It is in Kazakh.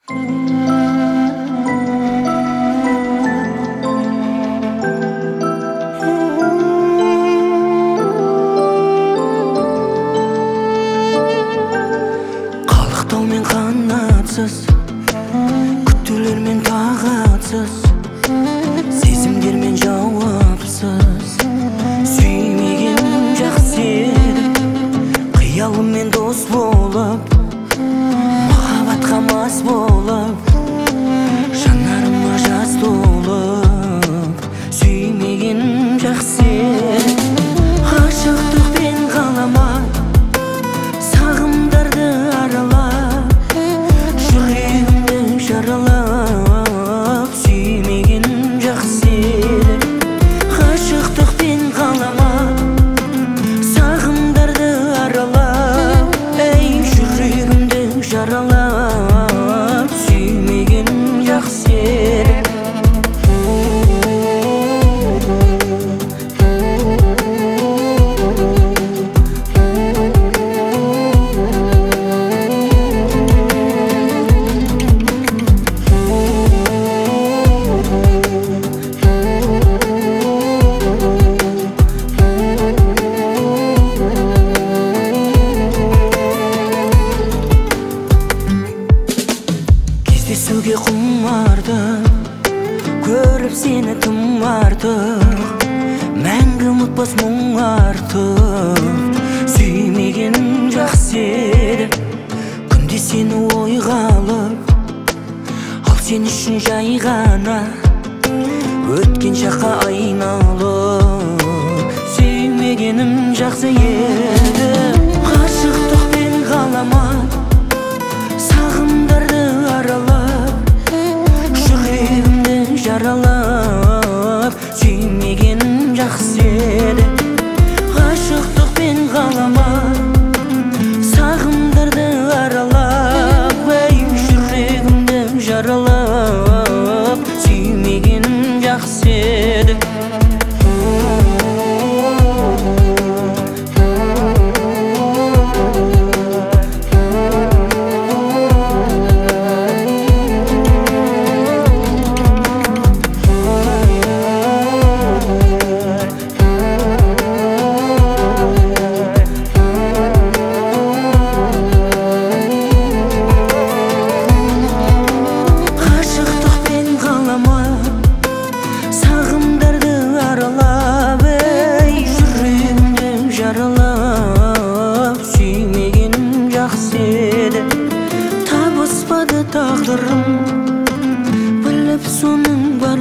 Қалықтаумен қанатсыз, күттілермен тағатсыз, сезімдермен жауапсыз. Сүймеген жақсы еді, қиялыммен дос болып, махаббатқа мас болып, жанарыма жас толып. Сүймеген жақсы еді, ғашықтықпен қаламай, сағымдарды аралап, жүрегімді жаралап. Сүймеген жақсы еді, ғашықтықпен қаламай, сағымдарды аралап, жүрегімді жаралап. Сүймеген жақсы еді. Кездесуге құмарды, көріп сені тым артық, мәңгі ұмытпас мұң артып. Сүймеген жақсы еді, күнде сені ойға алып, ал сен үшін жай ғана өткен шаққа айналып. Сүймегенім жақсы еді, ғашықтықпен қаламай, сағымдарды аралап, жүрегімді жаралап. Сүймегенім жақсы еді, ғашықтықпен қаламай, сағымдарды аралап, жүрегімді жаралап. Сүймегенім жақсы еді. Сүймегенім жақсы еді, табыспады тағдырым, біліп соның бар